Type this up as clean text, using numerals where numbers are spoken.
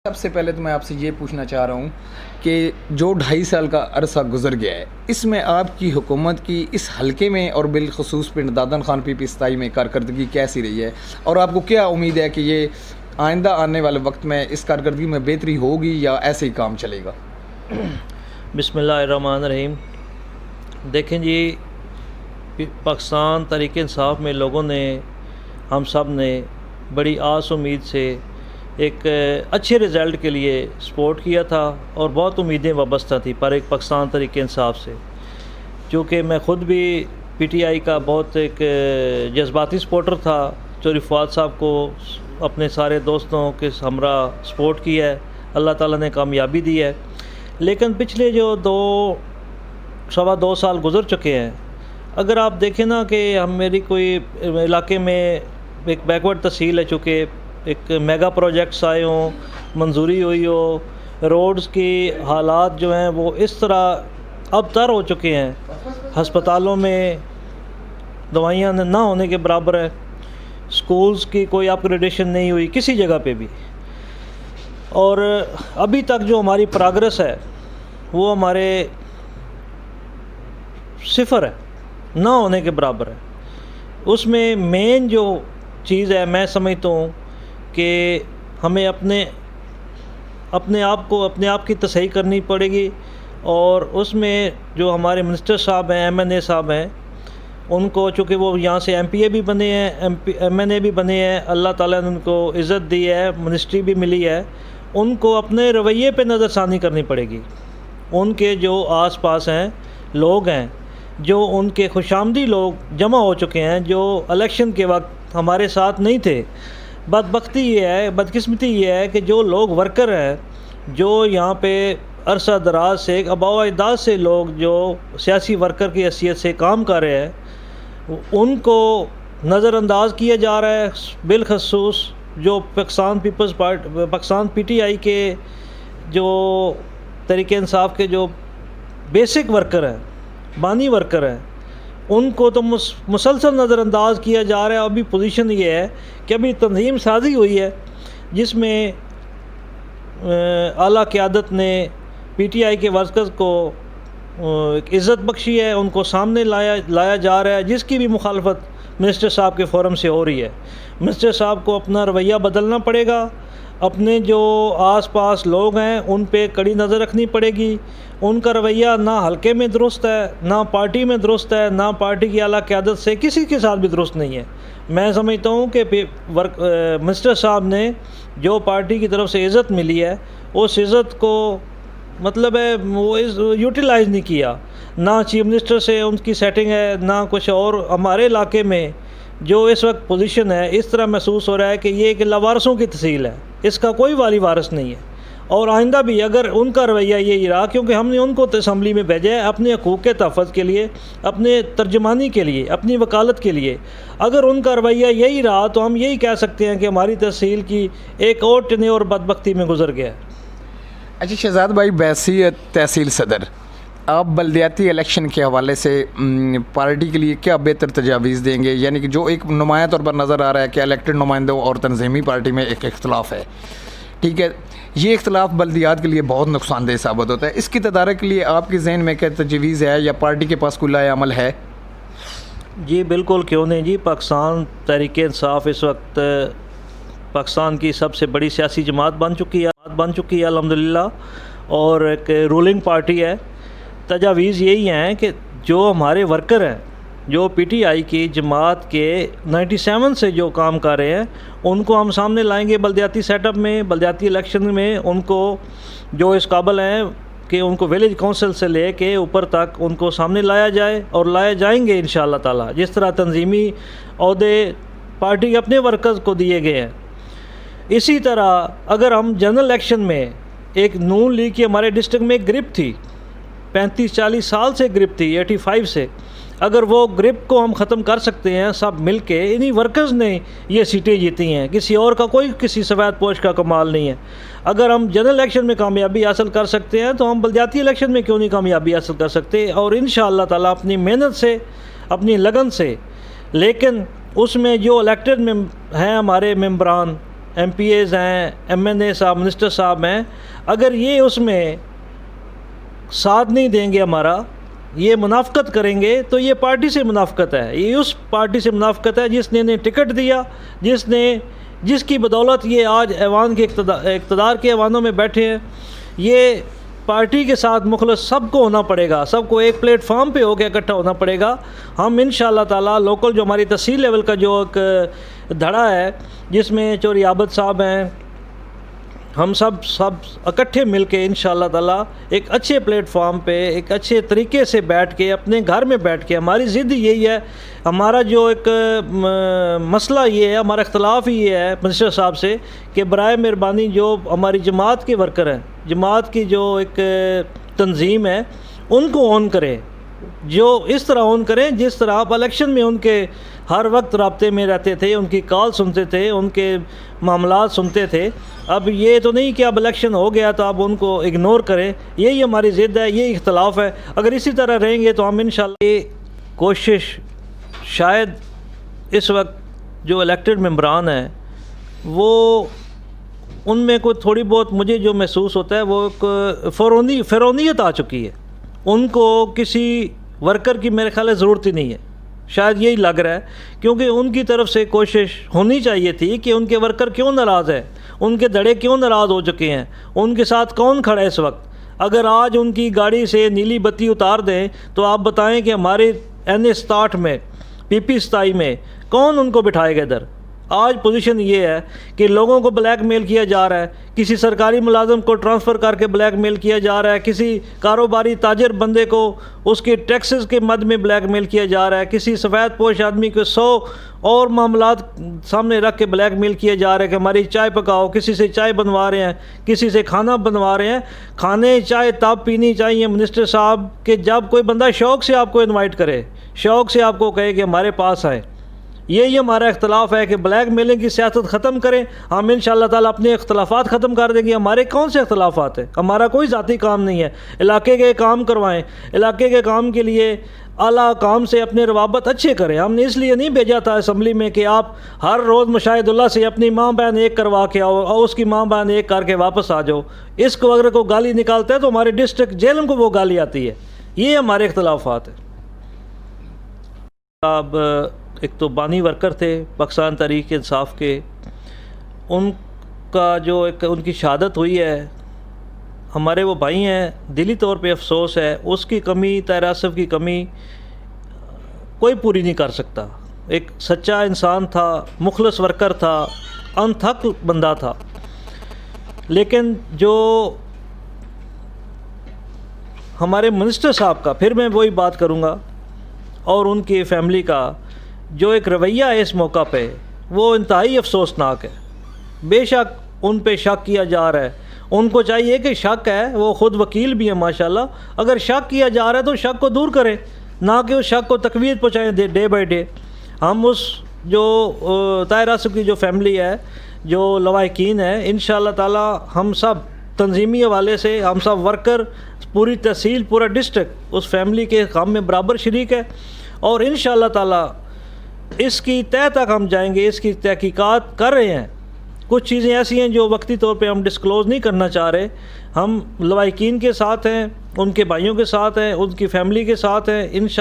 सबसे पहले तो मैं आपसे ये पूछना चाह रहा हूँ कि जो 2.5 साल का अरसा गुजर गया है, इसमें आपकी हुकूमत की इस हलके में और बिलखसूस पिंड दादन खान पीपी 27 में कारकर्दगी कैसी रही है, और आपको क्या उम्मीद है कि ये आइंदा आने वाले वक्त में इस कारकर्दगी में बेहतरी होगी या ऐसे ही काम चलेगा? बिस्मिल्लाहिर्रहमानिर्रहीम। देखें जी, पाकिस्तान तहरीक इंसाफ में लोगों ने, हम सब ने बड़ी आस उम्मीद से एक अच्छे रिज़ल्ट के लिए सपोर्ट किया था और बहुत उम्मीदें वाबस्ता थी पर एक पाकिस्तान तहरीक इंसाफ से। चूँकि मैं ख़ुद भी पीटीआई का बहुत एक जज्बाती सपोर्टर था, चौधरी फवाद साहब को अपने सारे दोस्तों के हमरा सपोर्ट किया है, अल्लाह ताला ने कामयाबी दी है। लेकिन पिछले जो सवा दो साल गुज़र चुके हैं, अगर आप देखें ना कि हम मेरी कोई इलाके में एक बैकवर्ड तहसील है, चूँकि एक मेगा प्रोजेक्ट्स आए हों, मंजूरी हुई हो, रोड्स की हालात जो हैं वो इस तरह अब तर हो चुके हैं, हस्पतालों में दवाइयाँ ना होने के बराबर है, स्कूल्स की कोई अपग्रेडेशन नहीं हुई किसी जगह पे भी, और अभी तक जो हमारी प्रोग्रेस है वो हमारे सिफ़र है, ना होने के बराबर है। उसमें मेन जो चीज़ है, मैं समझता हूँ कि हमें अपने आप की तसही करनी पड़ेगी, और उसमें जो हमारे मिनिस्टर साहब हैं, एमएनए साहब हैं, उनको चूँकि वो यहाँ से एमपीए भी बने हैं, एमएनए भी बने हैं, अल्लाह ताला ने उनको इज़्ज़त दी है, मिनिस्ट्री भी मिली है, उनको अपने रवैये पे नज़रसानी करनी पड़ेगी। उनके जो आस पास हैं लोग हैं, जो उनके खुशामदी लोग जमा हो चुके हैं, जो इलेक्शन के वक्त हमारे साथ नहीं थे। बदबख्ती ये है, बदकिस्मती ये है कि जो लोग वर्कर हैं, जो यहाँ पे अरसा दराज से आबाओ अजदाद से लोग जो सियासी वर्कर की हैसियत से काम कर रहे हैं, उनको नज़रअंदाज किया जा रहा है। बिलखसूस जो पाकिस्तान पीटीआई के जो तहरीक इंसाफ के जो बेसिक वर्कर हैं, बानी वर्कर हैं, उनको तो मुसलसल नज़रअंदाज किया जा रहा है। अभी पोजीशन ये है कि अभी तंजीम साजी हुई है जिसमें आला क़यादत ने पीटीआई के वर्कर्स को इज़्ज़त बख्शी है, उनको सामने लाया जा रहा है, जिसकी भी मुखालफत मिनिस्टर साहब के फोरम से हो रही है। मिनिस्टर साहब को अपना रवैया बदलना पड़ेगा, अपने जो आसपास लोग हैं उन पे कड़ी नज़र रखनी पड़ेगी। उनका रवैया ना हल्के में दुरुस्त है, ना पार्टी में दुरुस्त है, ना पार्टी की आला क़यादत से किसी के साथ भी दुरुस्त नहीं है। मैं समझता हूँ कि मिनिस्टर साहब ने जो पार्टी की तरफ से इज़्ज़त मिली है, उस इज़्ज़त को मतलब है वो यूटिलाइज़ नहीं किया। ना चीफ मिनिस्टर से उनकी सेटिंग है, ना कुछ और। हमारे इलाके में जो इस वक्त पोजीशन है, इस तरह महसूस हो रहा है कि ये एक लावारसों की तहसील है, इसका कोई वाली वारिस नहीं है। और आइंदा भी अगर उनका रवैया यही रहा, क्योंकि हमने उनको असम्बली में भेजा है अपने हकूक़ के तहफ़्फ़ुज़ के लिए, अपने तर्जमानी के लिए, अपनी वकालत के लिए, अगर उनका रवैया यही रहा तो हम यही कह सकते हैं कि हमारी तहसील की एक और टने और बदबख्ती में गुजर गया। अच्छा शहजाद भाई, बैसियत तहसील सदर, आप बल्दियाती इलेक्शन के हवाले से पार्टी के लिए क्या बेहतर तजावीज़ देंगे? यानी कि जो एक नुमाया तौर पर नज़र आ रहा है कि इलेक्टेड नुमाइंदों और तंजीमी पार्टी में एक इख्तलाफ है, ठीक है, ये इख्तलाफ बल्दियात के लिए बहुत नुकसानदेह साबित होता है। इसकी तदारक के लिए आपके जहन में क्या तजवीज़ है या पार्टी के पास कोई अमल है? जी बिल्कुल, क्यों नहीं जी। पाकिस्तान तहरीक इंसाफ इस वक्त पाकिस्तान की सबसे बड़ी सियासी जमात बन चुकी है अल्हम्दुलिल्लाह, और एक रूलिंग पार्टी है। तजावीज़ यही हैं कि जो हमारे वर्कर हैं, जो पीटीआई की जमात के 97 से जो काम कर रहे हैं, उनको हम सामने लाएंगे बल्दियाती सेटअप में, बल्दियाती इलेक्शन में। उनको जो इस काबिल हैं कि उनको विलेज काउंसिल से ले के ऊपर तक उनको सामने लाया जाए, और लाए जाएंगे इंशाअल्लाह ताला। जिस तरह तंजीमी ओहदे पार्टी के अपने वर्कर्स को दिए गए हैं, इसी तरह अगर हम जनरल इलेक्शन में, एक नून लीग की हमारे डिस्ट्रिक्ट में एक ग्रिप थी, 35-40 साल से ग्रिप थी, 85 से, अगर वो ग्रिप को हम ख़त्म कर सकते हैं सब मिल के, इन्हीं वर्कर्स ने ये सीटें जीती हैं, किसी और का कोई किसी सफ़ेद पोश का कमाल नहीं है। अगर हम जनरल इलेक्शन में कामयाबी हासिल कर सकते हैं तो हम बल्दियाती इलेक्शन में क्यों नहीं कामयाबी हासिल कर सकते? और इंशाअल्लाह ताला अपनी मेहनत से, अपनी लगन से, लेकिन उसमें जो इलेक्टेड हैं हमारे मेंबरान, MPAs हैं, MNA साहब, मिनिस्टर साहब हैं, अगर ये उसमें साथ नहीं देंगे हमारा, ये मुनाफकत करेंगे, तो ये पार्टी से मुनाफकत है, ये उस पार्टी से मुनाफकत है जिसने इन्हें टिकट दिया, जिसकी बदौलत ये आज ऐवान के इक़्तिदार के ऐवानों में बैठे हैं। ये पार्टी के साथ मुखलस सबको होना पड़ेगा, सबको एक प्लेटफॉर्म पे होकर इकट्ठा होना पड़ेगा। हम इंशाअल्लाह ताला लोकल जो हमारी तहसील लेवल का जो एक धड़ा है, जिसमें चोरी आबद साहब हैं, हम सब इकट्ठे मिल के इंशाअल्लाह ताला एक अच्छे प्लेटफॉर्म पे एक अच्छे तरीके से बैठ के अपने घर में बैठ के, हमारी ज़िद यही है, हमारा जो एक मसला ये है, हमारा इख्तलाफ ही ये है मिनिस्टर साहब से कि बराए मेहरबानी जो हमारी जमात के वर्कर हैं, जमात की जो एक तंजीम है, उनको ऑन करें, जो इस तरह ऑन करें जिस तरह आप इलेक्शन में उनके हर वक्त राब्ते में रहते थे, उनकी कॉल सुनते थे, उनके मामलात सुनते थे। अब ये तो नहीं कि अब इलेक्शन हो गया तो आप उनको इग्नोर करें, यही हमारी ज़िद है, यही इख्तलाफ है। अगर इसी तरह रहेंगे तो हम इंशाअल्लाह ये कोशिश शायद इस वक्त जो इलेक्टेड मेंबरान हैं वो उनमें कोई थोड़ी बहुत मुझे जो महसूस होता है वो एक फ़िरौनियत आ चुकी है, उनको किसी वर्कर की मेरे ख्याल ज़रूरत ही नहीं है, शायद यही लग रहा है, क्योंकि उनकी तरफ से कोशिश होनी चाहिए थी कि उनके वर्कर क्यों नाराज़ हैं, उनके धड़े क्यों नाराज़ हो चुके हैं, उनके साथ कौन खड़ा है इस वक्त। अगर आज उनकी गाड़ी से नीली बत्ती उतार दें तो आप बताएं कि हमारे NA 67 में, PP 27 में कौन उनको बिठाएगा इधर। आज पोजीशन ये है कि लोगों को ब्लैकमेल किया जा रहा है, किसी सरकारी मुलाजम को ट्रांसफ़र करके ब्लैकमेल किया जा रहा है, किसी कारोबारी ताजर बंदे को उसके टैक्सेस के मद में ब्लैकमेल किया जा रहा है, किसी सफ़ेद पोश आदमी को 100 और मामलात सामने रख के ब्लैकमेल किया जा रहा है कि हमारी चाय पकाओ, किसी से चाय बनवा रहे हैं, किसी से खाना बनवा रहे हैं। खाने चाय तब पीनी चाहिए मिनिस्टर साहब कि जब कोई बंदा शौक़ से आपको इन्वाइट करे, शौक़ से आपको कहे कि हमारे पास आए। यही हमारा इख्तलाफ है कि ब्लैक मेलिंग की सियासत ख़त्म करें, हम इंशाअल्लाह ताला अपने इख्तलाफात ख़त्म कर देंगे। हमारे कौन से इख्तलाफात हैं, हमारा कोई ज़ाती काम नहीं है, इलाके के काम करवाएं, इलाके के काम के लिए आला काम से अपने रवाबत अच्छे करें। हमने इसलिए नहीं भेजा था असम्बली में कि आप हर रोज़ मुशाहिदुल्लाह से अपनी माँ बहन एक करवा के आओ और उसकी माँ बहन एक करके वापस आ जाओ। इसको अगर को गाली निकालता है तो हमारे डिस्ट्रिक्ट जेल को वो गाली आती है। ये हमारे इख्तलाफात है। अब एक तो बानी वर्कर थे पाकिस्तान तहरीक इंसाफ के, उनका जो एक उनकी शहादत हुई है, हमारे वो भाई हैं, दिली तौर पे अफसोस है। उसकी कमी, ताहिर आसिफ की कमी कोई पूरी नहीं कर सकता। एक सच्चा इंसान था, मुखलस वर्कर था, अनथक बंदा था, लेकिन जो हमारे मिनिस्टर साहब का, फिर मैं वही बात करूँगा, और उनकी फ़ैमिली का जो एक रवैया है इस मौका पे, वो इंतहाई अफसोसनाक है। बेशक उन पे शक किया जा रहा है, उनको चाहिए कि शक है, वो ख़ुद वकील भी है माशाल्लाह, अगर शक किया जा रहा है तो शक को दूर करें, ना कि उस शक को तकवीत पहुँचाएँ डे बाई डे। हम उस जो ताहिर आसिफ की जो फैमिली है, जो लवाहिकीन है, इंशाअल्लाह ताला हम सब तंजीमी हवाले से, हम सब वर्कर, पूरी तहसील, पूरा डिस्ट्रिक्ट उस फैमिली के काम में बराबर शरीक है, और इंशाअल्लाह ताला इसकी तह तक हम जाएंगे। इसकी तहकीकात कर रहे हैं, कुछ चीज़ें ऐसी हैं जो वक्ती तौर पे हम डिस्क्लोज़ नहीं करना चाह रहे। हम लवाहिकीन के साथ हैं, उनके भाइयों के साथ हैं, उनकी फ़ैमिली के साथ हैं। इंशाअल्लाह